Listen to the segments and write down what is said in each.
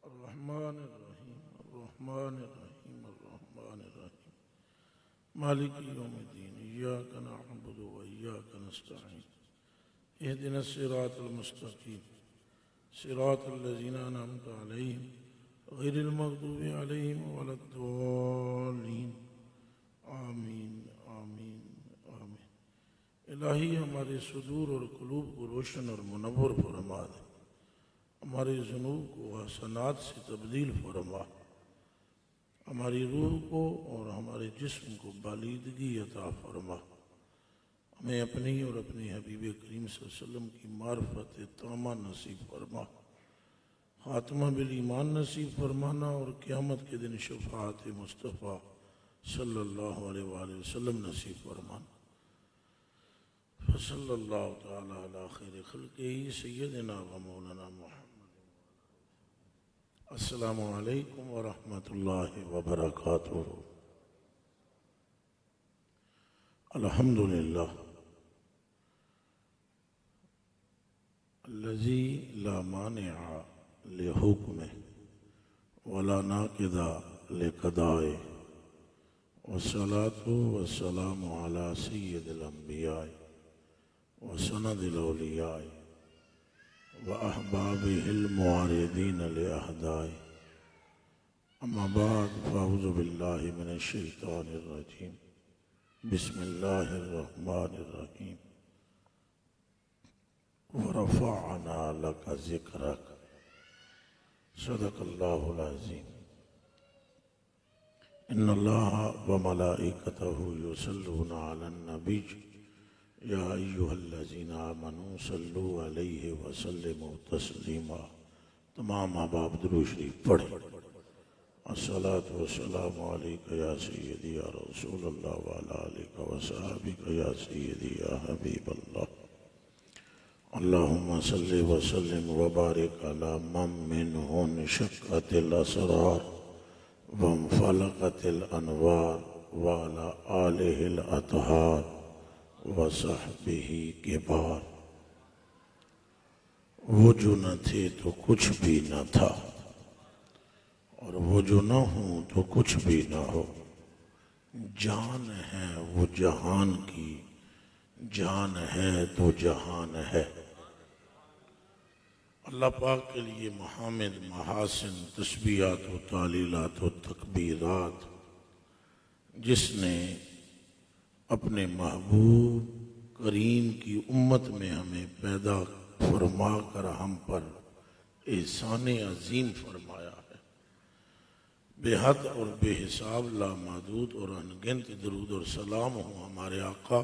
अर्रहमानिर्रहीम मालिकी यौमिद्दीन इय्याका नअबुदु व इय्याका नस्तईन इहदिनस सिरातल मुस्तकीम सिरातल लज़ीना अनअमता अलैहिम गैरिल मग़दूबि अलैहिम वलद्दॉलीन आमीन आमीन आमीन। इलाही हमारे सुदूर और क़ुलूब को रोशन और मुनव्वर फरमा दे, हमारे ज़ुनूब को हसनात से तब्दील फरमा, हमारी रूह को और हमारे जिस्म को बालीदगी अता फरमा, हमें अपनी और अपने हबीब करीम सल्लल्लाहु अलैहि वसल्लम की मार्फत तामा नसीब फरमा, खात्मा बिल ईमान नसीब फरमाना और क़यामत के दिन शफ़ाअत मुस्तफ़ा सल्लल्लाहु अलैहि वसल्लम नसीब फरमाना। सल्लल्लाहु तआला अला खैरि खल्क़िही सय्यदिना व मौलाना मुहम्मद। अस्सलामु अलैकुम व रहमतुल्लाहि व बरकातुहू। अल्हम्दुलिल्लाह अल्लज़ी ला मानिअ लिहुक्मिही वला नाक़िदा लिक़दाइही वस्सलातु वस्सलामु अला सय्यिदिल अंबिया व सनदिल औलिया व अहबाबिहिल मुआरिदीन लिअहदाई। अम्मा बाद फ़अऊज़ु बिल्लाहि मिनश शैतानिर रजीम। बिस्मिल्लाहिर रहमानिर रहीम। व रफ़अना लका ज़िक्रक। सदक़ल्लाहुल अज़ीम। इन्नल्लाह व मलाइकतहु युसल्लूना अलन नबी या अय्युहल्लज़ीना आमनू सल्लू अलैहि व सल्लिमू तस्लीमा। तमाम अहबाब दुरूद शरीफ पढ़ें। अस्सलातु वस्सलामु अलैका या सय्यदी या रसूलल्लाह व अला आलिका व सहाबिका या सय्यदी या हबीबल्लाह। अल्लाहुम्मा सल्लि व सल्लिम व बारिक अला मम मिन्हु शक्कतिल असरार व फलकतिल अनवार व अला आलिहिल अतहार व सहबिही किबार। वो जो न थे तो कुछ भी न था, और वो जो न हो तो कुछ भी न हो। जान है वो जहान की, जान है तो जहान है। अल्लाह पाक के लिए महामिद महासिन तस्बीहात व तालीलात व तकबीरात, जिसने अपने महबूब करीम की उम्मत में हमें पैदा फरमा कर हम पर एहसान अजीम फरमाया है। बेहद और बेहिसाब लामादूद और अनगिनत दरूद और सलाम हो हमारे आका,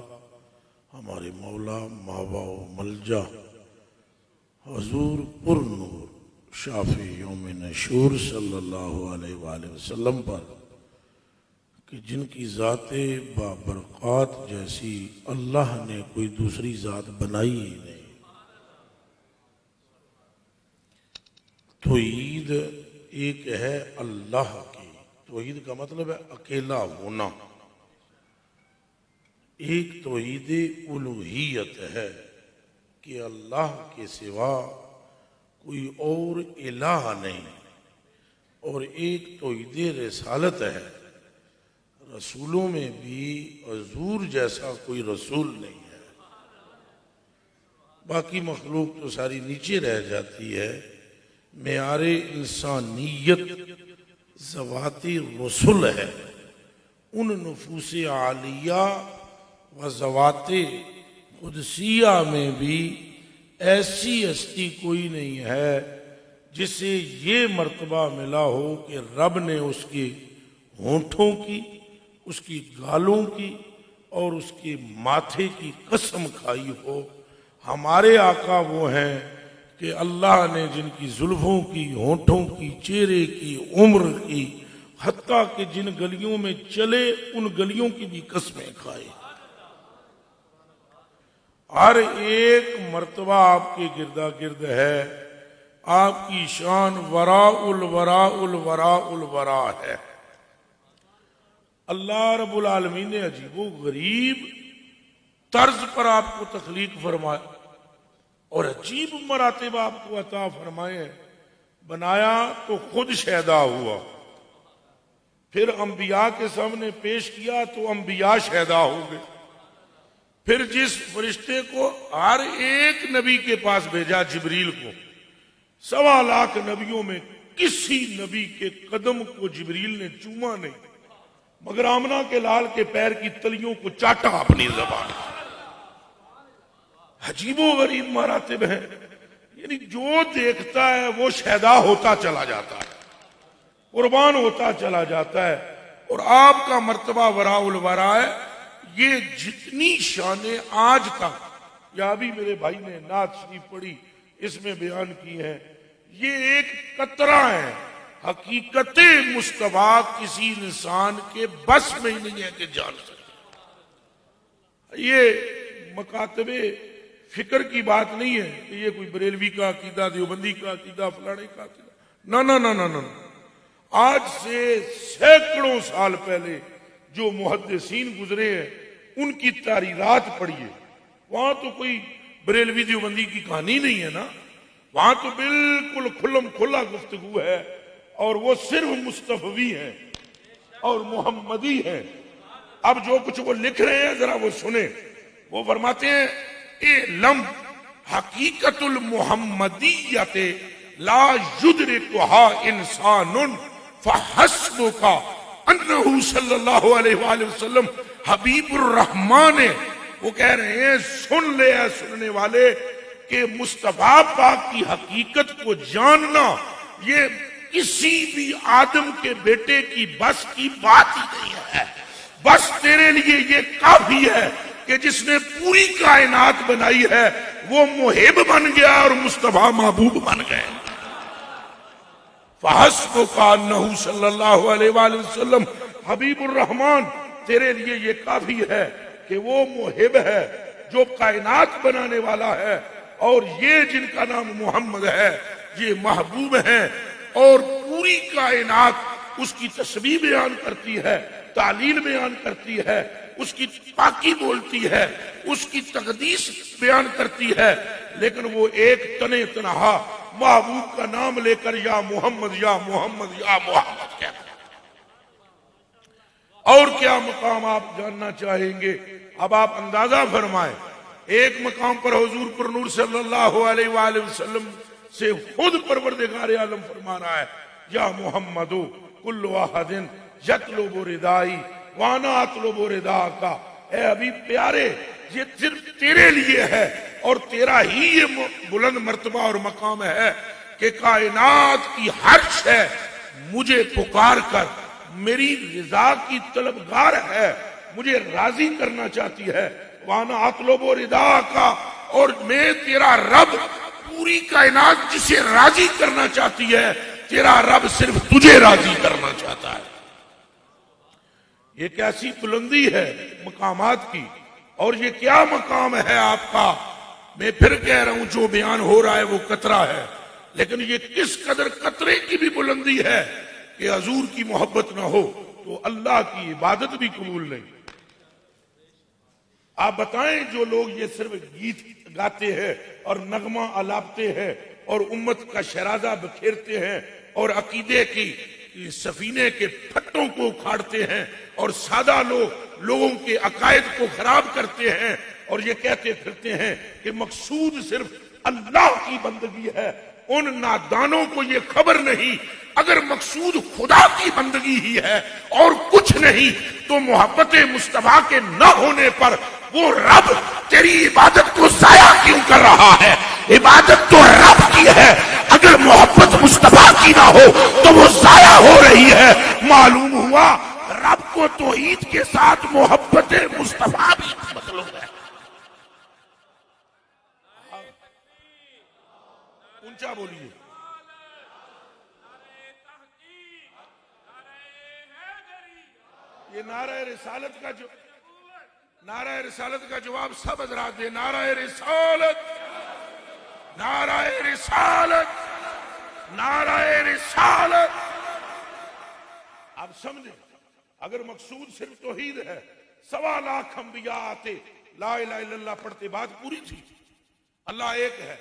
हमारे मौला मावा व मलजा हुजूर पुरनूर शाफी यौम नशूर सल्लल्लाहु अलैहि वसल्लम पर, कि जिनकी ज़ाते बाबरक़ात जैसी अल्लाह ने कोई दूसरी ज़ात बनाई ही नहीं। तौहीद एक है अल्लाह की, तौहीद का मतलब है अकेला होना। एक तौहीद उलूहियत है कि अल्लाह के सिवा कोई और इलाह नहीं, और एक तौहीद रिसालत है। रसूलों में भी हुजूर जैसा कोई रसूल नहीं है। बाकी मखलूक तो सारी नीचे रह जाती है। मेयारे इंसानियत ज़वाती रसूल है। उन नफूस आलिया व ज़वाते कुदसिया में भी ऐसी हस्ती कोई नहीं है जिसे ये मर्तबा मिला हो कि रब ने उसके होंठों की, उसकी गालों की और उसके माथे की कसम खाई हो। हमारे आका वो हैं कि अल्लाह ने जिनकी जुल्फों की, होंठों की, चेहरे की, उम्र की, हत्ता कि जिन गलियों में चले उन गलियों की भी कसमें खाए। हर एक मर्तबा आपके गिरदा गिर्द है। आपकी शान वरा उल वरा उल वरा उल वरा है। अल्लाह रब्बुल आलमीन ने अजीबो गरीब तर्ज पर आपको तख्लीक फरमाया और अजीब मरातिब आपको अता फरमाए हैं। बनाया तो खुद शैदा हुआ, फिर अंबिया के सामने पेश किया तो अंबिया शैदा हो गए, फिर जिस फरिश्ते को हर एक नबी के पास भेजा जिब्रील को, 1.25 लाख नबियों में किसी नबी के कदम को जिब्रील ने चूमा नहीं, मगर आमना के लाल के पैर की तलियों को चाटा अपनी ज़बान। अजीबो गरीब मरातिब है, यानी जो देखता है वो शैदा होता चला जाता है, कुर्बान होता चला जाता है। और आपका मर्तबा वराउल वरा है, ये जितनी शाने आज तक, या भी मेरे भाई ने नात शरीफ पढ़ी, इसमें बयान की है, ये एक कतरा है। हकीकत मुस्तफा किसी इंसान के बस में ही नहीं है कि जान सके। ये मकातबे फिक्र की बात नहीं है कि ये कोई बरेलवी का अकीदा, देवबंदी का अकीदा, फलाने का अकीदा, ना ना ना ना ना। आज से सैकड़ों साल पहले जो मुहद्दिसीन गुजरे हैं उनकी तारीरात पढ़िए, वहां तो कोई बरेलवी देवबंदी की कहानी नहीं है ना, वहां तो बिल्कुल खुल्लम खुल्ला गुफ्तगू है, और वो सिर्फ मुस्तफवी है और मुहम्मदी है। अब जो कुछ वो लिख रहे हैं जरा वो सुने। वो फरमाते हैं, ए लम हकीकतुल मुहम्मदियते ला युदरिकुहा इंसानुन फहस्बुका अन्नहु सल्लल्लाहु अलैहि वसल्लम हबीबुर रहमान। वो कह रहे हैं, सुन ले है सुनने वाले, कि मुस्तफा पाक की हकीकत को जानना ये किसी भी आदम के बेटे की बस की बात ही नहीं है। बस तेरे लिए ये काफी है कि जिसने पूरी कायनात बनाई है वो मुहिब बन गया और मुस्तफा महबूब बन गए। फहस्बुका अन्नहु सल्लल्लाहु अलैहि वसल्लम हबीबुर रहमान, तेरे लिए ये काफी है कि वो मुहिब है जो कायनात बनाने वाला है, और ये जिनका नाम मोहम्मद है ये महबूब है, और पूरी कायनात उसकी तस्बीह बयान करती है, तालील बयान करती है, उसकी पाकी बोलती है, उसकी तकदीस बयान करती है। लेकिन वो एक तने तनहा महबूब का नाम लेकर या मोहम्मद या मोहम्मद या मोहम्मद कहता है। और क्या मकाम आप जानना चाहेंगे? अब आप अंदाजा फरमाएं, एक मकाम पर हुजूर पर नूर सल्लल्लाहु अलैहि वसल्लम से खुद परवरदिगार आलम फरमा रहा है, या मोहम्मदो कुल्लु अहदिन यतलुबु रिदाई वाना अतलुबु रिदा का। ए अभी प्यारे, ये सिर्फ तेरे लिए है और तेरा ही ये बुलंद मर्तबा और मकाम है कि कायनात की हर शय मुझे पुकार कर मेरी रिजा की तलबगार है, मुझे राजी करना चाहती है। वाना अतलुबु रिदा का, और मैं तेरा रब पूरी कायनात जिसे राजी करना चाहती है, तेरा रब सिर्फ तुझे राजी करना चाहता है। ये कैसी बुलंदी है मकामात की, और ये क्या मकाम है आपका। मैं फिर कह रहा हूं, जो बयान हो रहा है वो कतरा है, लेकिन ये किस कदर कतरे की भी बुलंदी है कि हजूर की मोहब्बत ना हो तो अल्लाह की इबादत भी कबूल नहीं। आप बताएं, जो लोग ये सिर्फ गीत गाते हैं और नगमा अलापते हैं और उम्मत का शराजा बखेरते हैं और अकीदे की सफीने के फट्टों को उखाड़ते हैं और सादा लोगों के अकायद को खराब करते हैं और ये कहते फिरते हैं कि मकसूद सिर्फ अल्लाह की बंदगी है, उन नादानों को ये खबर नहीं, अगर मकसूद खुदा की बंदगी ही है और कुछ नहीं, तो मोहब्बत मुस्तफा के न होने पर वो रब तेरी इबादत को जाया क्यों कर रहा है? इबादत तो रब की है, अगर मोहब्बत मुस्तफा की ना हो तो वो जाया हो रही है। मालूम हुआ रब को तौहीद के साथ मोहब्बत मुस्तफा भी मतलब है। ऊंचा बोलिए। ये नारा रिसालत का जो नारा रिसालत का जवाब सब हज़रात दे। नारा रिसालत, नारा रिसालत, नारा रिसालत। आप समझे, अगर मकसूद सिर्फ तौहीद है, 1.25 लाख अंबिया आते ला इलाहा इल्लल्लाह पढ़ते, बात पूरी थी। अल्लाह एक है,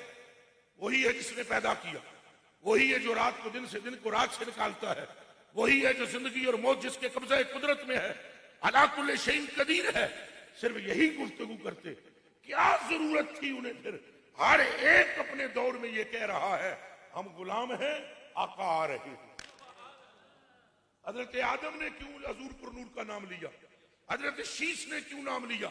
वही है जिसने पैदा किया, वही है जो रात को दिन से, दिन को रात से निकालता है, वही है जो जिंदगी और मौत जिसके कब्जा कुदरत में है, अला कुल्ले शैइन कदीर है। सिर्फ यही गुफ्तगू करते, क्या जरूरत थी उन्हें? फिर हर एक अपने दौर में ये कह रहा है हम गुलाम हैं, आका आ रहे हैं। हजरत आदम ने क्यों हजूर पर नूर का नाम लिया? हजरत शीश ने क्यों नाम लिया?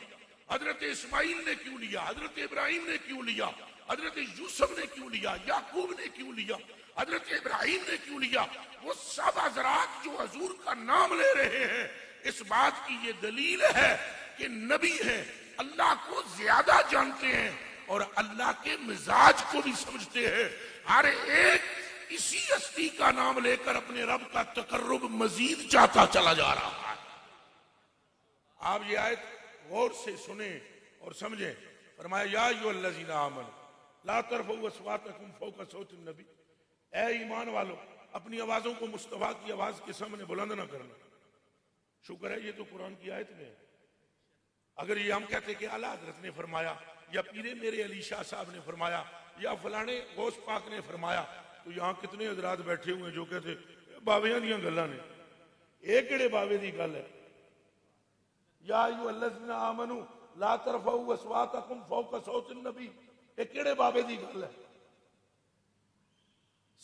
हजरत इस्माइल ने क्यों लिया? हजरत इब्राहिम ने क्यों लिया? हजरत यूसुफ ने क्यों लिया? याकूब ने क्यों लिया? हजरत इब्राहिम ने क्यों लिया? वो सब हजरात जो हजूर का नाम ले रहे हैं, इस बात की ये दलील है कि नबी हैं, अल्लाह को ज्यादा जानते हैं और अल्लाह के मिजाज को भी समझते हैं। हर एक इसी हस्ती का नाम लेकर अपने रब का तकर्रुब मजीद चाहता चला जा रहा है। आप ये आयत गौर से सुने और समझें। फरमाया या अय्युहल्लज़ीना आमनू ला तरफ़ऊ अस्वातकुम फ़ौक़ सौतिन नबी, ऐ ईमान वालों अपनी आवाजों को मुस्तफा की आवाज के सामने बुलंद ना करना। शुक्र है ये तो कुरान की आयत में है। अगर ये हम कहते कि आला हजरत ने फरमाया या पीरे मेरे अली शाह साहब ने फरमाया या फलाने गौस पाक ने फरमाया, तो यहाँ कितने हजरात बैठे हुए जो कहते बावियां दियां गल्लां ने। ये किहड़े बावे दी गल है? या अय्युहल्लज़ीना आमनू ला तरफ़ऊ अस्वातकुम फ़ौक़ सौतिन नबी, ये किहड़े बावे दी गल है?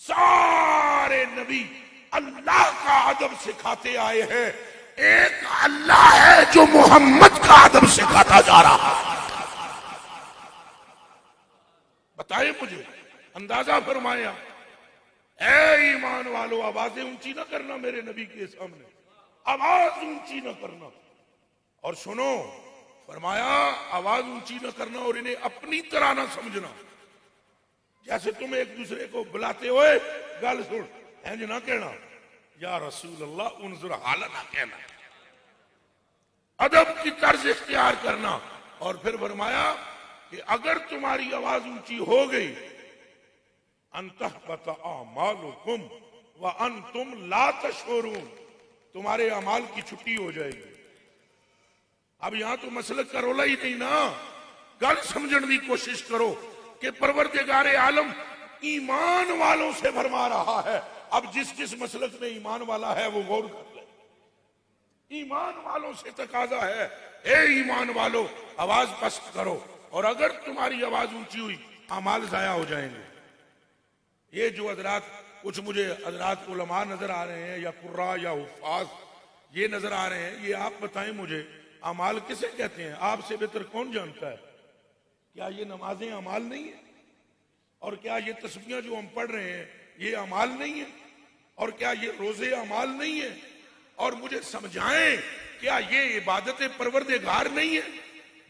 सारे नबी अल्लाह का अदब सिखाते आए हैं। एक अल्लाह है जो मोहम्मद का अदब सिखाता जा रहा है। बताए मुझे, अंदाजा फरमाया। ऐ ईमान वालों आवाजें ऊंची ना करना मेरे नबी के सामने, आवाज ऊंची ना करना। और सुनो, फरमाया आवाज ऊंची ना करना और इन्हें अपनी तरह ना समझना। जैसे तुम एक दूसरे को बुलाते हो, गल सुन, इंज ना कहना या रसूल अल्लाह उनजुर हाला ना कहना, अदब की तर्ज इख्तियार करना। और फिर फरमाया कि अगर तुम्हारी आवाज ऊंची हो गई, अंतहबत आमालुकुम व अंतुम ला तशऊरून, तुम्हारे अमाल की छुट्टी हो जाएगी। अब यहां तो मसलक का रोला ही नहीं ना, गल समझने की कोशिश करो कि परवरदिगार आलम ईमान वालों से फरमा रहा है। अब जिस जिस मसलक में ईमान वाला है वो गौर कर ले। ईमान वालों से तकाजा है, ए ईमान वालों आवाज पस्त करो, और अगर तुम्हारी आवाज ऊंची हुई अमाल जाया हो जाएंगे। ये जो हजरात, कुछ मुझे हजरात उलमा नजर आ रहे हैं या कुर्रा या हुफाज ये नजर आ रहे हैं, ये आप बताएं मुझे अमाल किसे कहते हैं? आपसे बेहतर कौन जानता है? क्या ये नमाजें अमाल नहीं है? और क्या ये तस्बीहां जो हम पढ़ रहे हैं ये अमाल नहीं है? और क्या ये रोजे अमाल नहीं है? और मुझे समझाएं, क्या ये इबादत परवरदिगार नहीं है?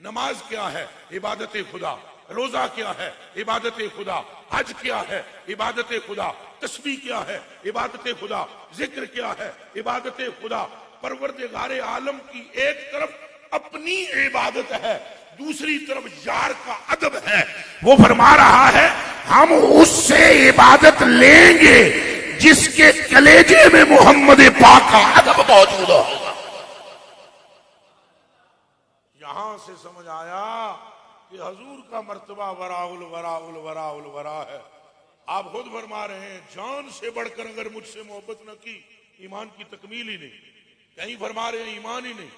नमाज क्या है? इबादत खुदा। रोजा क्या है? इबादत खुदा। हज क्या है? इबादत खुदा। तस्बीह क्या है? इबादत खुदा। जिक्र क्या है? इबादत खुदा। परवरदिगार आलम की एक तरफ अपनी इबादत है, दूसरी तरफ यार का अदब है। वो फरमा रहा है हम उससे इबादत लेंगे जिसके कलेजे में मोहम्मद पाक का अदब मौजूद होगा। यहां से समझ आया कि हजूर का मर्तबा वराउल वराउल वराउल वरा है। आप खुद फरमा रहे हैं जान से बढ़कर अगर मुझसे मोहब्बत न की ईमान की तकमील ही नहीं। कहीं फरमा रहे हैं ईमान ही नहीं।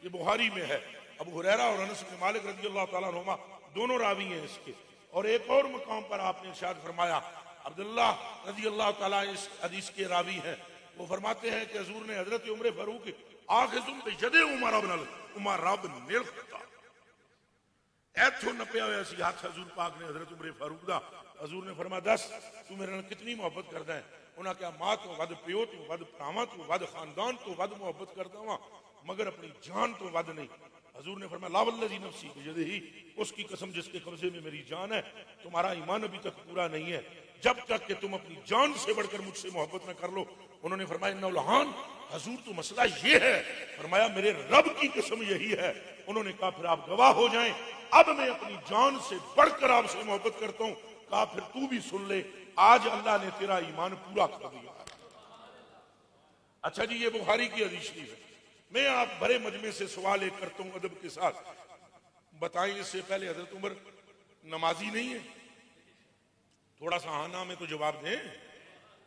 ये बुखारी में है। अबू हुरैरा और अनस बिन मालिक रज़ी अल्लाह ताला अन्हुमा दोनों रावी हैं इसके। और एक और मकाम पर आपने इरशाद फरमाया, अब्दुल्ला रज़ी अल्लाह ताला इस हदीस के रावी हैं, वो फरमाते हैं कि हुजूर ने हजरत उमर फारूक आखिजुम बियदे उमर बिन खत्ताब ऐथों नपया होया सी हाथ हजूर पाक ने हजरत उमर फारूक दा। हजूर ने फरमाया दस तू मेरे नाल कितनी मोहब्बत करदा है? उन्हें क्या मां तो वध प्यो तो वध भरावां तो वध खानदान तो वध मोहब्बत करदा वां, मगर अपनी जान तो वध नहीं। हजूर ने फरमाया ला वल्लज़ी नफ्सी बियदिही, उसकी कसम जिसके कब्जे में मेरी जान है, तुम्हारा ईमान अभी तक पूरा नहीं है जब तक कि तुम अपनी जान से बढ़कर मुझसे मोहब्बत न कर लो। उन्होंने फरमाया नौलहान हजूर तो मसला ये है। फरमाया मेरे रब की कसम यही है। उन्होंने कहा फिर आप गवाह हो जाएं, अब मैं अपनी जान से बढ़कर आपसे मोहब्बत करता हूं। कहा फिर तू भी सुन ले, आज अल्लाह ने तेरा ईमान पूरा कर दिया। अच्छा जी, ये बुखारी की हदीस है। मैं आप बड़े मजमे से सवाल एक करता हूं अदब के साथ। बताएं इससे पहले हजरत उमर नमाजी नहीं है? थोड़ा सा हाँ ना में तो जवाब दें।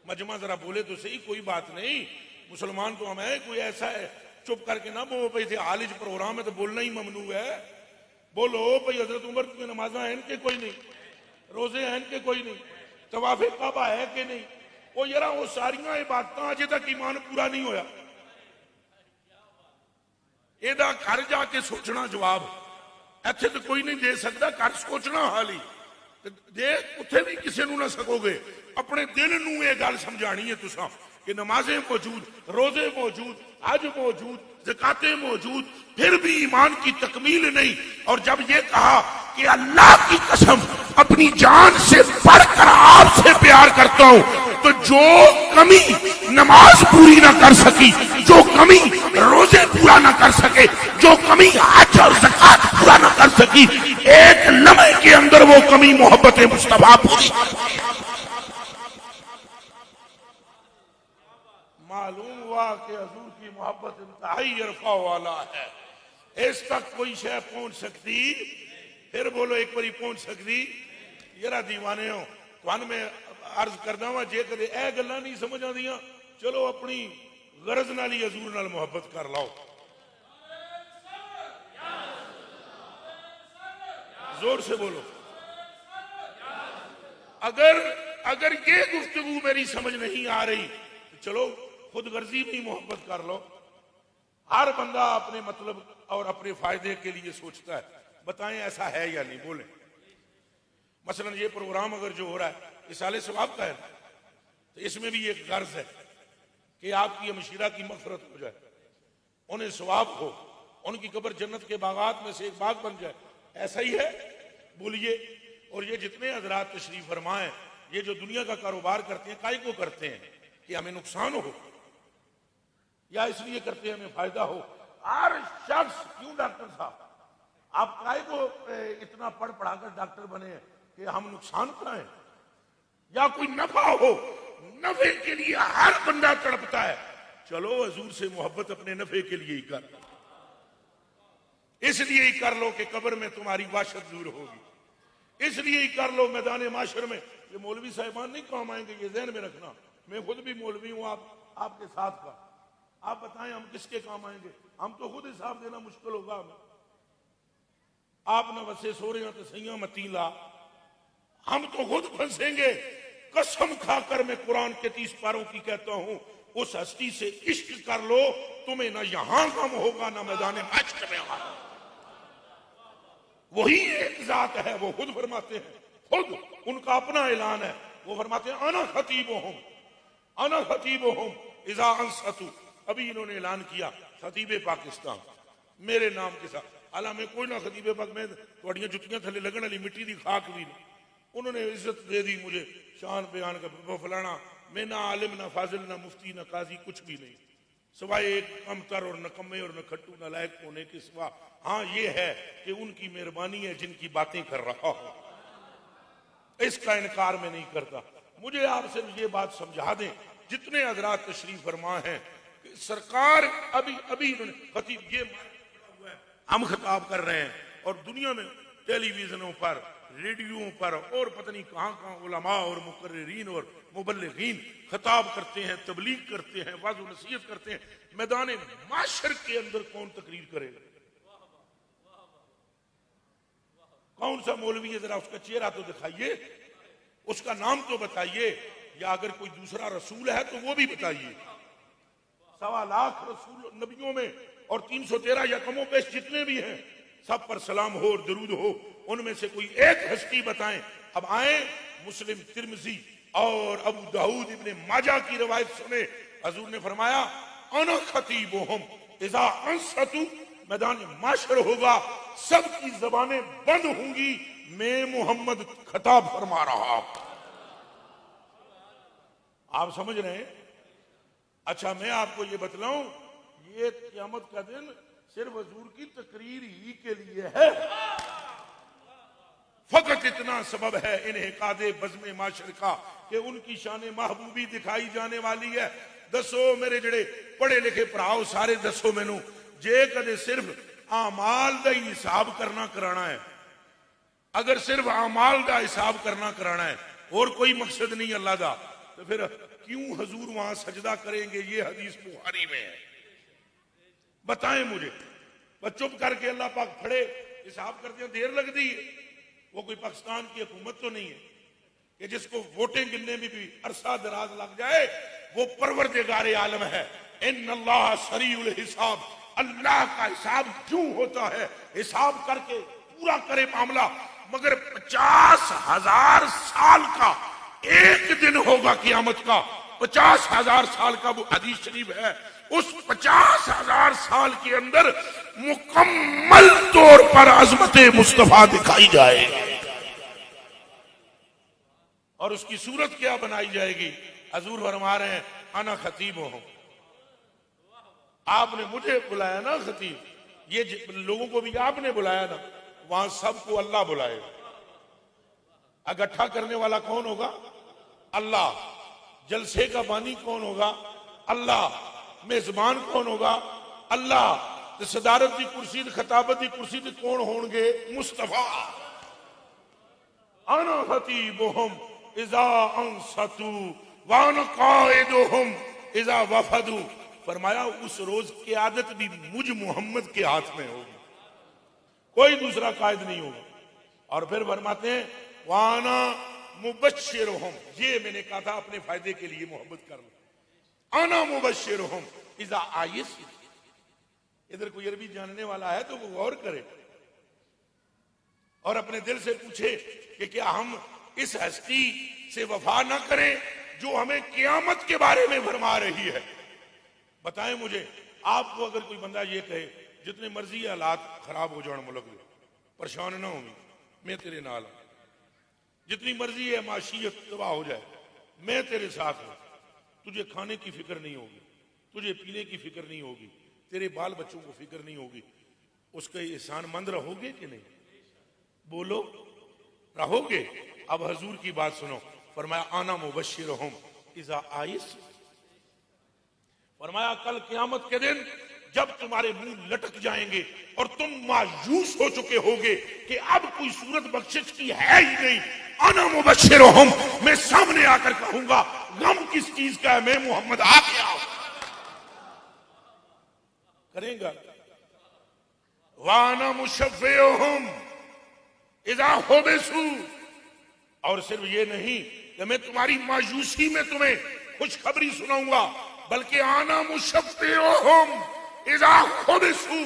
मजमा जरा बोले तो सही, कोई बात नहीं, मुसलमान तो हम है, कोई ऐसा है चुप करके ना बोलो भाई थे आलिज प्रोग्राम है तो बोलना ही ममनू है। बोलो भाई हजरत उमर की नमाजा है इनके कोई नहीं, रोजे हैं इनके कोई नहीं, तवाफे काबा है कि नहीं? वो यार वो सारियां इबादत अजे तक ईमान पूरा नहीं होया। एदा घर जाके सोचना जवाब, इत्थे तो कोई नहीं दे सकता, घर सोचना हाल ही दे, उत्थे भी किसी नूं ना सकोगे। अपने दिल नूं ये गल समझानी है तुसां कि नमाजें मौजूद, रोजे मौजूद, हज मौजूद, ज़कातें मौजूद, फिर भी ईमान की तकमील नहीं। और जब ये कहा कि अल्लाह की कसम अपनी जान से बढ़कर आपसे प्यार करता हूं, तो जो कमी नमाज पूरी ना कर सकी, जो कमी रोजे पूरा ना कर सके, जो कमी हज और ज़कात पूरा ना कर सकी, एक लम्हे के अंदर वो कमी मोहब्बत मुस्तफा पूरी। मालूम हुआ कि हजूर की मोहब्बत इंतहाई अरफा वाला है, इस तक कोई शय पहुंच सकती, फिर बोलो एक बारी पहुंच सकती। यार दीवाने हो तुहानू मैं अर्ज करदा वा, जे कदे ए गल्लां नहीं समझ आंदियां, चलो अपनी गरज नाल ही हजूर नाल मोहब्बत कर लाओ। जोर से बोलो। अगर ये गुफ्तगू मेरी समझ नहीं आ रही तो चलो खुद गर्जी में मोहब्बत कर लो। हर बंदा अपने मतलब और अपने फायदे के लिए सोचता है, बताएं ऐसा है या नहीं? बोले। मसलन ये प्रोग्राम अगर जो हो रहा है ये साले सवाब का है, तो इसमें भी एक गर्ज है कि आपकी हमशीरा की मगफरत हो जाए, उन्हें सवाब हो, उनकी कब्र जन्नत के बागात में से एक बाग बन जाए, ऐसा ही है? बोलिए। और ये जितने हजरात तशरीफ फरमाएं, ये जो दुनिया का कारोबार करते हैं, काहे को करते हैं? कि हमें नुकसान हो या इसलिए करते हैं हमें फायदा हो? हर शख्स, क्यों डॉक्टर साहब आप काहे को इतना पढ़ पढ़ाकर डॉक्टर बने हैं कि हम नुकसान कराएं या कोई नफा हो? नफे के लिए हर बंदा तड़पता है। चलो हजूर से मोहब्बत अपने नफे के लिए ही कर, इसलिए ही कर लो कि कब्र में तुम्हारी वाशत दूर होगी, इसलिए ही कर लो मैदान माशर में। ये मौलवी साहिबान नहीं काम आएंगे, ये ज़हन में रखना। मैं खुद भी मौलवी हूं, आपके साथ का। आप बताएं हम किसके काम आएंगे? हम तो खुद हिसाब देना मुश्किल होगा हमें। आप न वसे सो रहे हो तो सैया मती ला, हम तो खुद फंसेंगे। कसम खाकर मैं कुरान के 30 पारों की कहता हूं, उस हस्ती से इश्क कर लो, तुम्हें ना यहां गम होगा ना मैदान माशर में होगा। वही एक जात है, वो खुद फरमाते हैं, खुद उनका अपना ऐलान है, वो फरमाते हैं अना खतीबुहुम, अना खतीबुहुम इज़ा अंसतु। अभी इन्होंने ऐलान किया खतीबे पाकिस्तान मेरे नाम के साथ, हालांकि मैं कोई ना खतीबे पाक, मैं थोड़ियां जुतियां थले लगन वाली मिट्टी की खाक भी नहीं। उन्होंने इज्जत दे दी मुझे, शान बयान का फलाना। मैं ना आलिम ना फाजिल ना मुफ्ती ना काजी कुछ भी नहीं, सिवाय एक कमतर और नकम्मे और नखट्टू नालायक होने के सिवा। हाँ ये है कि उनकी मेहरबानी है जिनकी बातें कर रहा हूं, इसका इनकार मैं नहीं करता। मुझे आप सिर्फ ये बात समझा दें, जितने हजरात तशरीफ फरमा हैं, सरकार अभी इन्होंने खतीब ये हम खिताब कर रहे हैं, और दुनिया में टेलीविजनों पर, रेडियो पर और पता नहीं कहां उलमा और मुकर्रिरीन और मुबल्लिगीन खिताब करते हैं, तबलीग करते हैं, वाज़ नसीहत करते हैं। मैदान माशर के अंदर कौन तकरीर करेगा? कौन सा मौलवी है? जरा उसका चेहरा तो दिखाइए, उसका नाम तो बताइए, या अगर कोई दूसरा रसूल है तो वो भी बताइए। 1.25 लाख रसूल नबियों में, और 313 या कमो पेश जितने भी हैं, सब पर सलाम हो और दरूद हो। उनमें से कोई एक हस्ती बताएं। अब आए मुस्लिम, तिरमिज़ी और अबू दाऊद इब्ने माजा की रिवायत सुने। हजूर ने फरमाया अना खतीबुहुम इज़ा अंसतु, मैदान माशर होगा, सबकी जबानें बंद होंगी, मैं मोहम्मद खिताब फरमा रहा। आप समझ रहे हैं? अच्छा मैं आपको ये बतलाऊं, ये क़यामत का दिन सिर्फ हजूर की तकरीर ही के लिए है। फकत इतना सबब है इन्हें कादे बज़्मे माशर का कि उनकी शान महबूबी दिखाई जाने वाली है। दसो मेरे जड़े पढ़े लिखे भराओ सारे, दसो मैनू, जे कदे सिर्फ आमाल का ही हिसाब करना कराना है। अगर सिर्फ आमाल का हिसाब करना कराना है और कोई मकसद नहीं अल्लाह का, तो फिर क्यों हजूर वहां सजदा करेंगे? ये हदीस बुखारी में है। बताएं मुझे। बस चुप करके अल्लाह पाक खड़े हिसाब करते हैं, देर लगती है। वो कोई पाकिस्तान की हुकूमत तो नहीं है कि जिसको वोटें गिनने में भी अरसा दराज लग जाए। वो परवरदिगार आलम है। इन्नल्लाह सरीउल हिसाब, अल्लाह का हिसाब क्यों होता है? हिसाब करके पूरा करे मामला। मगर 50,000 साल का एक दिन होगा कियामत का। 50,000 साल का वो हदीस शरीफ है। उस 50,000 साल के अंदर मुकम्मल तौर पर अजमत मुस्तफा दिखाई जाएगी। और उसकी सूरत क्या बनाई जाएगी? हजूर फरमा रहे हैं, आना खतीब हूं। आपने मुझे बुलाया ना खतीब, ये लोगों को भी आपने बुलाया ना। वहां सबको अल्लाह बुलाएगा। इकट्ठा करने वाला कौन होगा? अल्लाह। जलसे का बानी कौन होगा? अल्लाह। मेजबान कौन होगा? अल्लाह। तो सदारत की कुर्सी, खताबत की कुर्सी ते कौन होंगे? मुस्तफा। अना खतीबुहुम इज़ा अंसतु व अना काइदुहुम इज़ा वफदु। फरमाया उस रोज क़यादत भी मुझ मोहम्मद के हाथ में होगी, कोई दूसरा कायद नहीं होगा। और फिर फरमाते हैं वाना मुबश्शिरुहुम, ये मैंने कहा था अपने फायदे के लिए मोहब्बत कर लो। आना मुबश्शिरुहुम इज़ा आयस। इधर कोई अरबी जानने वाला है तो वो गौर करे और अपने दिल से पूछे कि क्या हम इस हस्ती से वफा ना करें जो हमें कियामत के बारे में फरमा रही है? बताएं मुझे। आपको अगर कोई बंदा ये कहे जितने मर्जी हालात खराब हो जाए मुल्क में, परेशान ना होगी, मैं तेरे नाल हूं। जितनी मर्जी है माशियत तबाह हो जाए, मैं तेरे साथ हूं। तुझे खाने की फिक्र नहीं होगी, तुझे पीने की फिक्र नहीं होगी, तेरे बाल बच्चों को फिक्र नहीं होगी। उसके एहसान मंद रहोगे कि नहीं? बोलो, रहोगे? अब हजूर की बात सुनो। फरमाया आना मुबश्शिरुहुम इज़ा आयस। फरमाया कल क़यामत के दिन जब तुम्हारे मुंह लटक जाएंगे और तुम मायूस हो चुके होगे कि अब कोई सूरत बख्शिश की है ही नहीं, आना मुबश्शिरुहुम, मैं सामने आकर कहूंगा गम किस चीज का है? मैं मोहम्मद आ गया। करेगा वाना मुशफ़्फ़िउहुम इज़ा हुबिसू। और सिर्फ ये नहीं कि मैं तुम्हारी मायूसी में तुम्हें खुशखबरी सुनाऊंगा, बल्कि आना मुशफ़्फ़िउहुम इज़ा हुबिसू,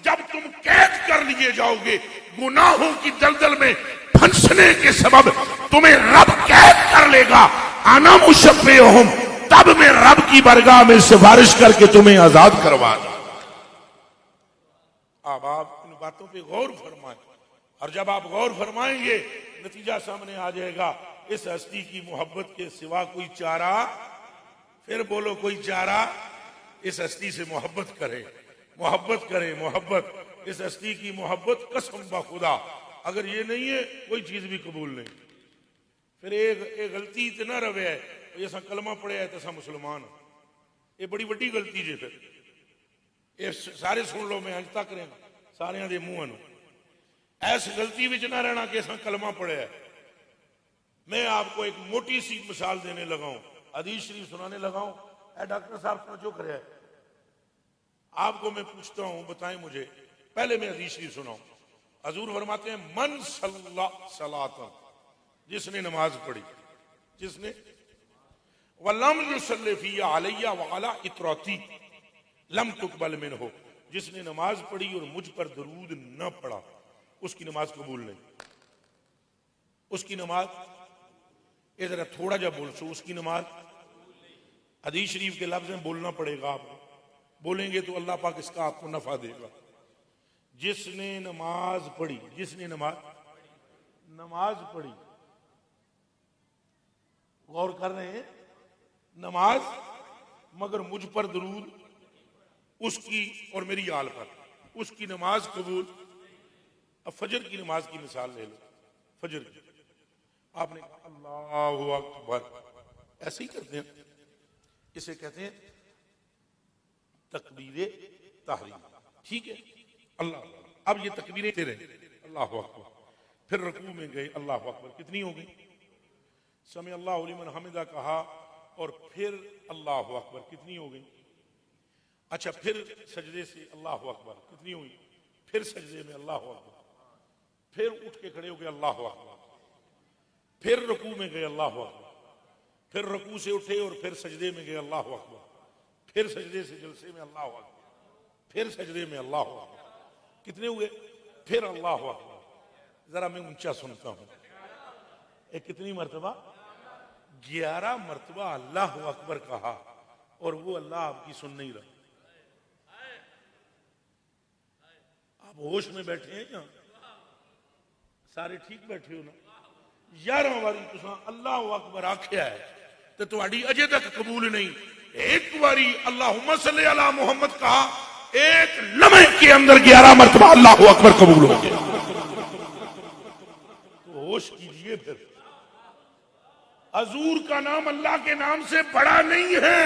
जब तुम कैद कर लिए जाओगे, गुनाहों की दलदल में फंसने के सबब तुम्हें रब कैद कर लेगा। आना मुशफ़्फ़िउहुम, तब मैं रब की बरगाह में सिफारिश करके तुम्हें आजाद करवा दूं। अब आप इन बातों पे गौर फरमाएं, और जब आप गौर फरमाएंगे नतीजा सामने आ जाएगा। इस हस्ती की मोहब्बत के सिवा कोई चारा, फिर बोलो कोई चारा? इस हस्ती से मोहब्बत करे, मोहब्बत करे, मोहब्बत। इस हस्ती की मोहब्बत कसम बखुदा। अगर ये नहीं है कोई चीज भी कबूल नहीं। फिर एक गलती इतना रवे है, जैसा कलमा पढ़िया है तसा मुसलमान, ये बड़ी वड्डी गलती जे। फिर ये सारे सुन लो, मैं अंत तक रहा सारे दे मुंह। ऐस गलती विच ना रहना कि असा कलमा पढ़िया है। मैं आपको एक मोटी सी मिसाल देने लगा हूं, हदीस शरीफ सुनाने लगा हूं। डॉक्टर साहब समझो करे है। आपको मैं पूछता हूं, बताएं मुझे। पहले मैं हदीस शरीफ सुनाऊं। हजूर फरमाते हैं मन सल्ला सलातन, जिसने नमाज पढ़ी, जिसने वलम युसल्ली फी अलैया व अला इतराती लम तुकबल मिनहु, जिसने नमाज पढ़ी और मुझ पर दरूद न पढ़ा, उसकी नमाज कबूल नहीं। उसकी नमाज, इधर थोड़ा जा बोल सो, उसकी नमाज। हदीस शरीफ के लफ्ज में बोलना पड़ेगा। आप बोलेंगे तो अल्लाह पाक इसका आपको नफा देगा। जिसने नमाज पढ़ी, जिसने नमाज पढ़ी, गौर कर रहे हैं, नमाज, मगर मुझ पर दरूद, उसकी और मेरी आल पर, उसकी नमाज कबूल। अब फजर की नमाज की मिसाल ले लो। फजर की आपने अल्लाहु अकबर ऐसे ही करते हैं, इसे कहते हैं तकबीर तहरीम। ठीक है, अल्लाह। अब ये तकबीरें तेरे अल्लाह अकबर, फिर रुकू में गए अल्लाह अकबर, कितनी हो गई? समी अल्लाहु लिमन हमिदा कहा और फिर अल्लाह अकबर, कितनी हो गई? अच्छा, फिर सजदे से अल्लाह अकबर, कितनी हुई? फिर सजदे में अल्लाह अकबर, फिर उठ के खड़े हो गए अल्लाह अकबर, फिर रुकू में गए अल्लाह अकबर, फिर रुकू से उठे और फिर सजदे में गए अल्लाह अकबर, फिर सजदे से जलसे में अल्लाह अकबर, फिर सजदे में अल्लाह अकबर, कितने हुए? फिर अल्लाह अकबर। जरा मैं ऊंचा सुनता हूं, एक कितनी मर्तबा? 11 मर्तबा अल्लाह अकबर कहा और वो अल्लाह आपकी सुन नहीं रहा। आप होश में बैठे हैं क्या? सारे ठीक बैठे हो ना? 11 बारी तुसा अल्लाह अकबर आख्या है तो तुम्हारी अजे तक कबूल नहीं। एक बारी अल्लाहुम्मा सल्ली अला मुहम्मद कहा, एक लम्हे के अंदर 11 मर्तबा अल्लाह अकबर कबूल हो गया। तो होश कीजिए फिर, हजूर का नाम अल्लाह के नाम से बड़ा नहीं है,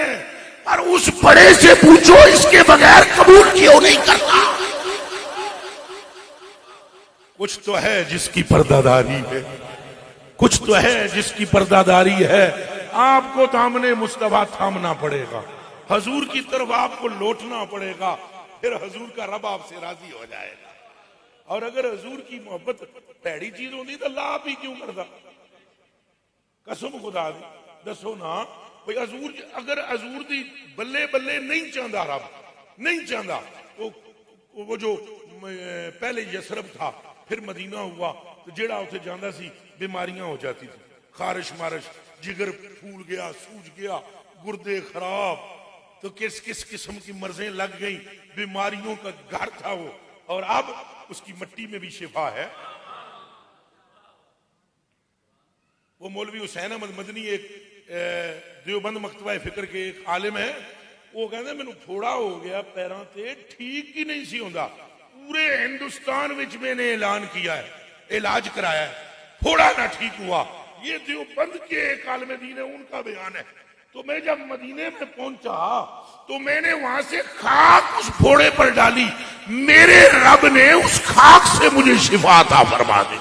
और उस बड़े से पूछो इसके बगैर कबूल क्यों नहीं करता। कुछ तो है जिसकी पर्दादारी है, कुछ तो है जिसकी पर्दादारी है। आपको दामने मुस्तफा थामना पड़ेगा, हजूर की तरफ आपको लौटना पड़ेगा, फिर हजूर का रब आपसे राजी हो जाएगा। और अगर हजूर की मोहब्बत पैड़ी चीज होती तो अल्लाह आप ही क्यों करता? कसम खुदा दी दसो ना भाई, हजूर अगर हजूर दी बल्ले बल्ले नहीं चाहता, रब नहीं चाहता, वो जो पहले यसरब था फिर मदीना हुआ, तो जेड़ा उसे जाता सी बीमारियां हो जाती थी, खारिश मारिश, जिगर फूल गया, सूज गया, गुर्दे खराब, तो किस किस किस्म की मर्जें लग गई, बीमारियों का घर था वो। और अब उसकी मिट्टी में भी शिफा है। वो मौलवी हुसैन अहमद मदनी एक देवबंद मकतबा फिक्र के एक आलिम है, वो कहते मैनू फोड़ा हो गया पैरों से, ठीक ही नहीं सी होता, पूरे हिंदुस्तान विच मैंने ऐलान किया है, इलाज कराया है, फोड़ा ना ठीक हुआ। ये देवबंद के एक आलिम दीन है, उनका बयान है। तो मैं जब मदीने में पहुंचा तो मैंने वहां से खाक उस फोड़े पर डाली, मेरे रब ने उस खाक से मुझे शिफा अता फरमा दी।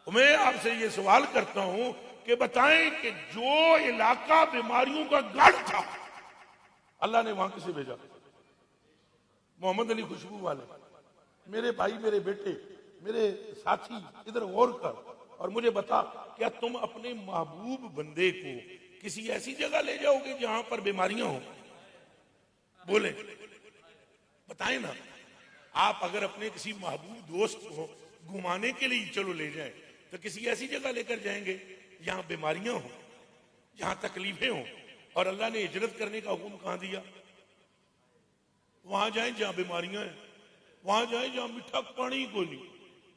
मैं आपसे ये सवाल करता हूं कि बताएं कि जो इलाका बीमारियों का गढ़ था, अल्लाह ने वहां किसे भेजा? मोहम्मद अली खुशबू वाले, मेरे भाई, मेरे बेटे, मेरे साथी, इधर गौर कर और मुझे बता, क्या तुम अपने महबूब बंदे को किसी ऐसी जगह ले जाओगे जहां पर बीमारियां हो? बोले, बताएं ना। आप अगर अपने किसी महबूब दोस्त को घुमाने के लिए चलो ले जाएं, तो किसी ऐसी जगह लेकर जाएंगे जहां बीमारियां हो, जहां तकलीफें हो। और अल्लाह ने हिजरत करने का हुक्म कहां दिया? वहां जाएं जहां बीमारियां हैं, वहां जाएं जहां मीठा पानी कोई नहीं,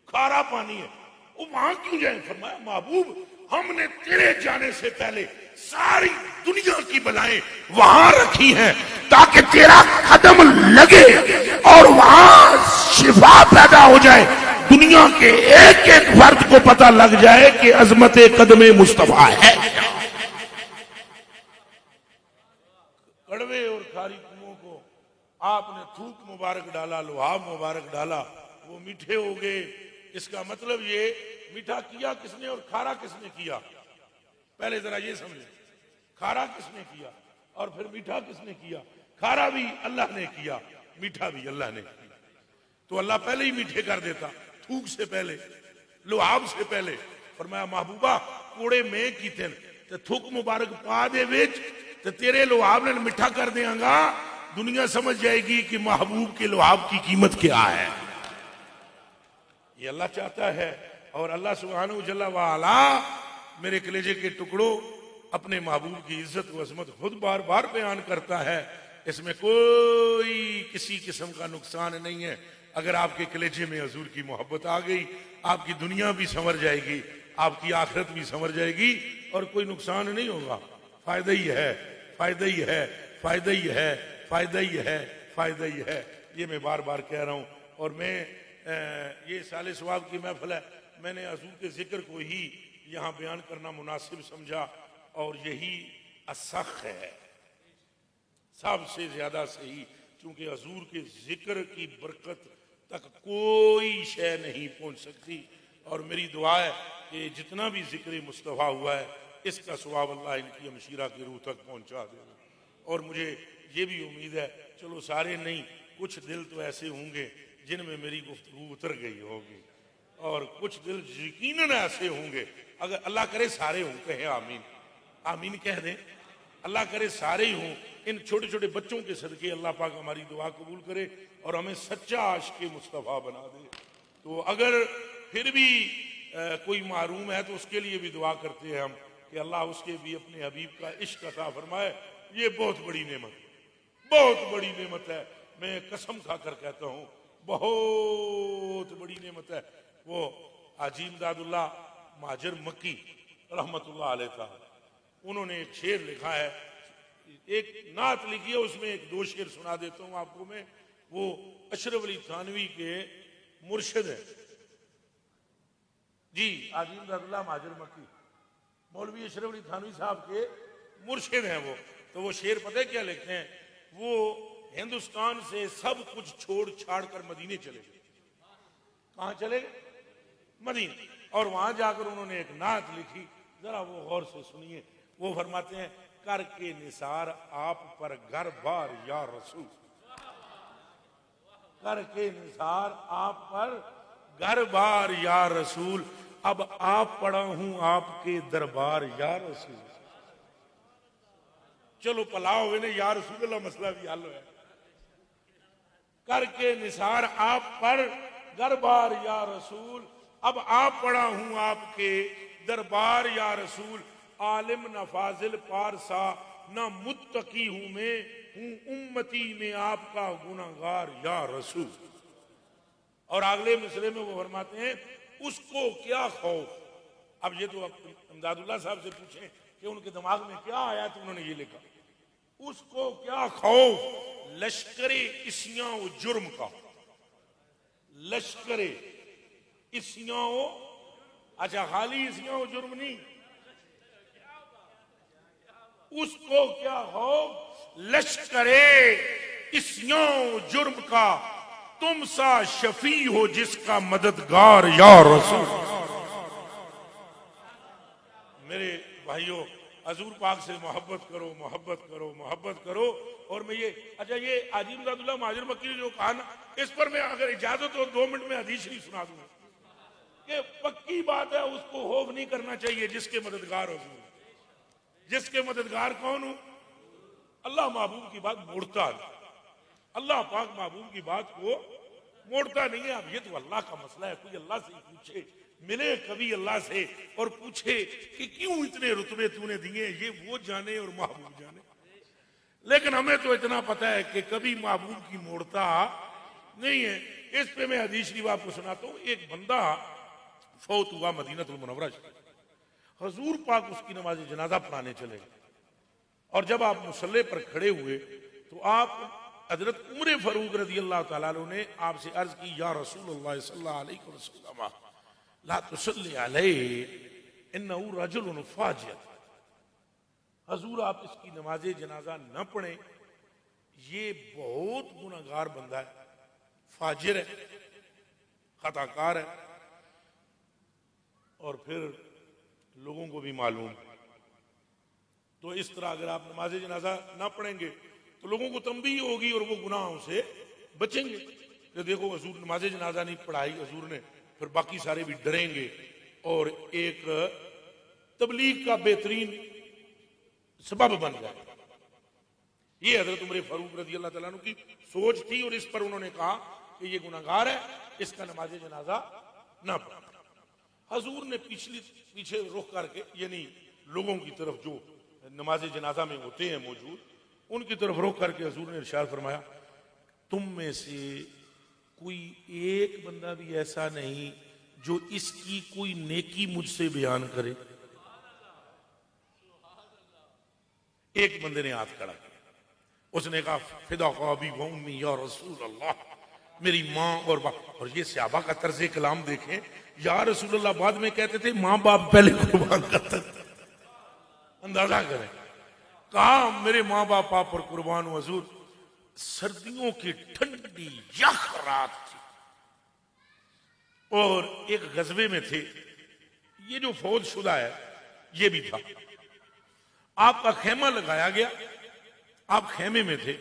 खारा पानी है, वो वहां क्यों जाएं? फरमाया महबूब, हमने तेरे जाने से पहले सारी दुनिया की बलाएं वहां रखी हैं ताकि तेरा कदम लगे और वहां शिफा पैदा हो जाए, दुनिया के एक एक फर्द को पता लग जाए कि अजमत कदमे मुस्तफा है। कड़वे और खारी कुओं को आपने थूक मुबारक डाला, लुहाब मुबारक डाला, वो मीठे हो गए। इसका मतलब ये मीठा किया किसने और खारा किसने किया? पहले जरा ये समझे, खारा किसने किया और फिर मीठा किसने किया? खारा भी अल्लाह ने किया, मीठा भी अल्लाह ने किया। तो अल्लाह पहले ही मीठे कर देता, थूक से पहले, लुहाब से पहले। फरमाया महबूबा, कोड़े में कीते ते थूक मुबारक पा दे विच ते तेरे लुहाब ने मीठा कर देंगा, दुनिया समझ जाएगी कि महबूब के लुहाब की कीमत क्या है। ये अल्लाह चाहता है। और अल्लाह सुब्हानहू जल्ला वाला, मेरे कलेजे के टुकड़ों, अपने महबूब की इज्जत व अजमत खुद बार बार बयान करता है। इसमें कोई किसी किस्म का नुकसान नहीं है। अगर आपके कलेजे में हजूर की मोहब्बत आ गई, आपकी दुनिया भी संवर जाएगी, आपकी आखिरत भी संवर जाएगी और कोई नुकसान नहीं होगा। फायदा ही है, फायदा ही है, फायदा ही है, फायदा ही है, फायदा ही है। ये मैं बार बार कह रहा हूं। और मैं ये साले सवाब की महफिल है, मैंने हजूर के जिक्र को ही यहाँ बयान करना मुनासिब समझा और यही असख है, सबसे ज्यादा सही क्योंकि हजूर के जिक्र की बरकत तक कोई शय नहीं पहुंच सकती। और मेरी दुआ है कि जितना भी जिक्र मुस्तफ़ा हुआ है इसका सवाब अल्लाह इनकी हमशीरा की रूह तक पहुंचा दे। और मुझे ये भी उम्मीद है, चलो सारे नहीं, कुछ दिल तो ऐसे होंगे जिनमें मेरी गुफ्तगू उतर गई होगी, और कुछ दिल यकीनन ऐसे होंगे, अगर अल्लाह करे सारे हों, कहे आमीन, आमीन कह दें, अल्लाह करे सारे ही हों। इन छोटे छोटे बच्चों के सदके अल्लाह पाक हमारी दुआ कबूल करे और हमें सच्चा आशिक़ मुस्तफ़ा बना दे। तो अगर फिर भी कोई मारूम है तो उसके लिए भी दुआ करते हैं हम कि अल्लाह उसके भी अपने हबीब का इश्क अता फरमाए। ये बहुत बड़ी नेमत, बहुत बड़ी नेमत है, मैं कसम खाकर कहता हूँ बहुत बड़ी नेमत है। वो हाजी इमदादुल्लाह महाजर मक्की रहमतुल्लाह अलैह था, उन्होंने एक शेर लिखा है, एक नात लिखी है, उसमें एक दो शेर सुना देता हूँ आपको मैं। वो अशरफ अली थानवी के मुर्शिद है जी, हाजी इमदादुल्लाह महाजर मक्की, मौलवी अशरफ अली थानवी साहब के मुर्शिद हैं वो। तो वो शेर पता है क्या लिखते हैं, वो हिंदुस्तान से सब कुछ छोड़ छाड़ कर मदीने चले गए। कहां चले गए? मदीने। और वहां जाकर उन्होंने एक नात लिखी, जरा वो गौर से सुनिए। वो फरमाते हैं, करके निसार आप पर घर बार या रसूल, करके निसार आप पर घर बार या रसूल, अब आप पड़ा हूं आपके दरबार या रसूल। चलो पलाओ हुए ने या रसूल अल्लाह, मसला भी हल है। करके निसार आप पर दरबार या रसूल, अब आप पड़ा हूं आपके दरबार या रसूल। आलिम न फाजिल पारसा न मुत्तकी हूं मैं, हूं उम्मती में आपका गुनाहगार या रसूल। और अगले मिसरे में वो फरमाते हैं, उसको क्या खौफ। अब ये तो इमदादुल्लाह साहब से पूछें कि उनके दिमाग में क्या आया, तो उन्होंने ये लिखा, उसको क्या खौफ लश्करे इसियां व जुर्म का, लश्करे इसियां व, अच्छा खाली इसियां व जुर्म नहीं, उसको क्या खौफ लश्करे इसियां व जुर्म का, तुम सा शफी हो जिसका मददगार या रसूल। मेरे भाइयों, हजूर पाक से मोहब्बत करो, मोहब्बत करो, मोहब्बत करो। और मैं ये, अच्छा ये हाजी इमदादुल्लाह महाजर मक्की ने जो कहा ना, इस पर मैं अगर इजाजत हो 2 मिनट में हदीस शरीफ सुना दूंगा कि पक्की बात है, उसको खौफ नहीं करना चाहिए जिसके मददगार हो। जिसके मददगार कौन हो? अल्लाह महबूब की बात मोड़ता है, अल्लाह पाक महबूब की बात को मोड़ता नहीं है। अब ये तो अल्लाह का मसला है, कोई अल्लाह से पूछे, मिले कभी अल्लाह से और पूछे कि क्यों इतने रुतबे तूने दिए, ये वो जाने और महबूब जाने। लेकिन हमें तो इतना पता है कि कभी महबूब की मोड़ता नहीं है। इस पे मैं हदीस शरीफ आपको सुनाता हूँ। एक बंदा फौत हुआ मदीनतुल मुनव्वरा, हजूर पाक उसकी नमाज जनाजा पढ़ाने चले गए, और जब आप मुसल्ले पर खड़े हुए तो आप हजरत उमर फारूक रज़ी अल्लाह तआला अन्हु ने आपसे अर्ज की, या रसूलुल्लाह सल्लल्लाहु अलैहि वसल्लम ला तुसल्ली अलैहि इन्नहु रजुलुन फाजिर। हजूर आप इसकी नमाज जनाजा न पढ़े, ये बहुत गुनाहगार बंदा है, फाजिर है, खताकार है। और फिर लोगों को भी मालूम है, तो इस तरह अगर आप नमाज जनाजा ना पढ़ेंगे तो लोगों को तंबीह होगी और वो गुनाहों से बचेंगे कि देखो हजूर नमाज जनाजा नहीं पढ़ाई हजूर ने, फिर बाकी सारे भी डरेंगे और एक तबलीग का बेहतरीन सबब बन जाए। ये हजरत उमर फारूक रज़ी अल्लाह तआला अन्हु की सोच थी, और इस पर उन्होंने कहा कि ये गुनाहगार है, इसका नमाज जनाजा ना पढ़ा। हजूर ने पीछे रुख करके, यानी लोगों की तरफ जो नमाज जनाजा में होते हैं मौजूद, उनकी तरफ रुख करके हजूर ने इरशाद फरमाया, तुम में से कोई एक बंदा भी ऐसा नहीं जो इसकी कोई नेकी मुझसे बयान करे। एक बंदे ने हाथ खड़ा किया, उसने कहा, फिदा क़ाबी व उम्मी या रसूल अल्लाह, मेरी माँ और बाप। और ये सहाबा का तर्ज कलाम देखें, या रसूल अल्लाह बाद में कहते थे, माँ बाप पहले कुर्बान करते थे। अंदाजा करें, कहा मेरे माँ बाप आप पर कुर्बान हो हजूर। सर्दियों की ठंडी यख रात थी और एक गजबे में थे। ये जो फौज शुदा है ये भी था। आपका खेमा लगाया गया, आप खेमे में थे,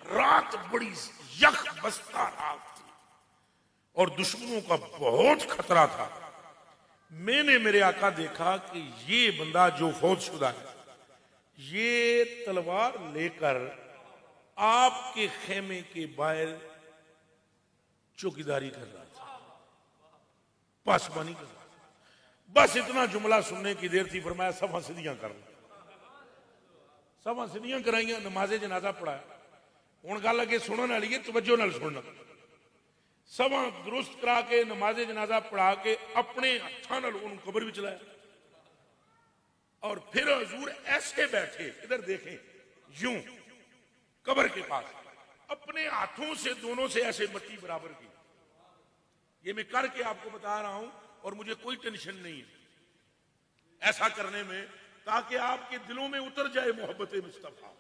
रात बड़ी यख बस्ता रात थी और दुश्मनों का बहुत खतरा था। मैंने मेरे आका देखा कि ये बंदा जो फौज शुदा है ये तलवार लेकर आपके खेमे के बाहर चौकीदारी कर रहा था, पासबानी कर रहा था। बस इतना जुमला सुनने की देर थी, फरमाया सफा सिद्धियां कर लो। सफा सिद्धियां कराइया, नमाजे जनाजा पढ़ाया। हुण गल अगे सुनने वाली है, तवज्जो नाल सुनना। सभा दुरुस्त करा के नमाजे जनाजा पढ़ा के अपने हत्थां नाल उन्होंने कब्र विच लाया और फिर हजूर ऐसे बैठे, इधर देखें, यूं कब्र के पास अपने हाथों से दोनों से ऐसे मट्टी बराबर की। ये मैं करके आपको बता रहा हूं और मुझे कोई टेंशन नहीं है ऐसा करने में, ताकि आपके दिलों में उतर जाए मोहब्बत मुस्तफा।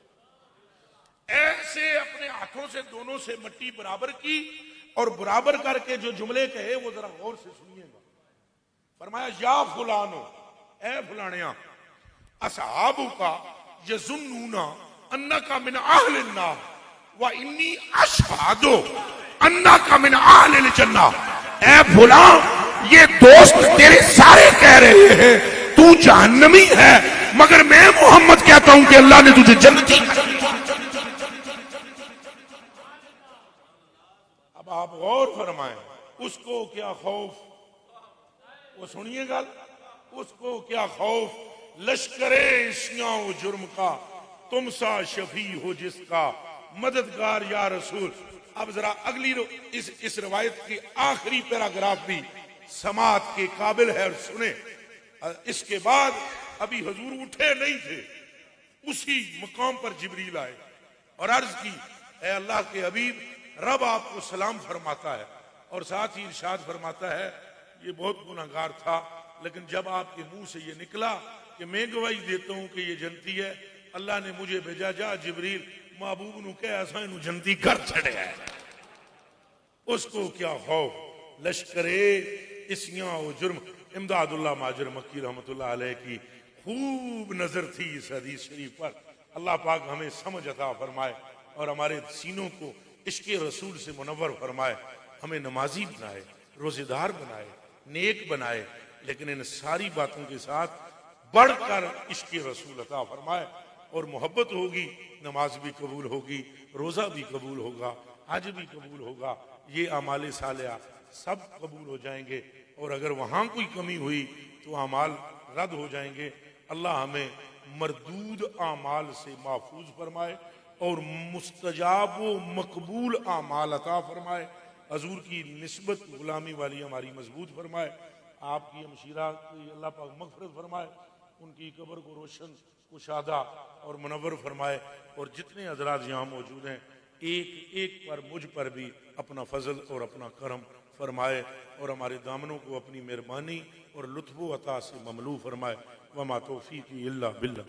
ऐसे अपने हाथों से दोनों से मट्टी बराबर की और बराबर करके जो जुमले कहे वो जरा गौर से सुनिएगा। फरमाया या फुलानो, ए फुलानिया, असहाबू का यजुन्नूना अन्नका मिन अहलिन नार व इन्नी अशहदु अन्नका मिन अहलिल जन्नह। ए फुला, ये दोस्त तेरे सारे कह रहे हैं तू जहन्नमी है, मगर मैं मोहम्मद कहता हूं कि अल्लाह ने तुझे जन्नती। अब आप गौर फरमाएं, उसको क्या खौफ, वो सुनिए गल, उसको क्या खौफ लश्करे इश्क़ जुर्म का, तुम सा शफी हो जिसका मददगार या रसूल। अब जरा अगली इस रवायत की आखिरी पैराग्राफ भी समात के काबिल है और सुने। इसके बाद अभी हुजूर उठे नहीं थे, उसी मकाम पर जिब्रील आए और अर्ज की, ऐ अल्लाह के हबीब, रब आपको सलाम फरमाता है और साथ ही इरशाद फरमाता है ये बहुत गुनाहगार था, लेकिन जब आपके मुंह से ये निकला कि मैं गवाही देता हूं कि ये जनती है, अल्लाह ने मुझे भेजा, जा जिब्रील महबूब नु कह असा इनू जनती कर छड़िया है। उसको क्या खौफ लश्करे इसियां ओ जुर्म। इमदादुल्लाह माजर मक्की रहमतुल्लाह अलैह की खूब नजर थी इस हदीस शरीफ पर। अल्लाह पाक हमें समझ अता फरमाए और हमारे सीनों को इश्क़े रसूल से मुनव्वर फरमाए, हमें नमाजी बनाए, रोजेदार बनाए, नेक बनाए, लेकिन इन सारी बातों के साथ बढ़कर इश्क़े रसूल अता फरमाए। और मोहब्बत होगी, नमाज भी कबूल होगी, रोजा भी कबूल होगा, हज भी कबूल होगा, ये अमाल सालिहा सब कबूल हो जाएंगे। और अगर वहां कोई कमी हुई तो अमाल रद्द हो जाएंगे। अल्लाह हमें मरदूद आमाल से महफूज फरमाए और मुस्तजाब व मकबूल आमाल अता फरमाए। हजूर की निस्बत गुलामी वाली हमारी मजबूत फरमाए। आपकी हमशीरा की अल्लाह पाक मगफरत फरमाए, उनकी कब्र को रोशन, कुशादा और मुनव्वर फरमाए। और जितने हजरात यहाँ मौजूद हैं, एक एक पर मुझ पर भी अपना फजल और अपना करम फरमाए और हमारे दामनों को अपनी मेहरबानी और लुत्फ़ अता से ममलू फरमाए। वमा तौफीक़ी इल्ला बिल्लाह।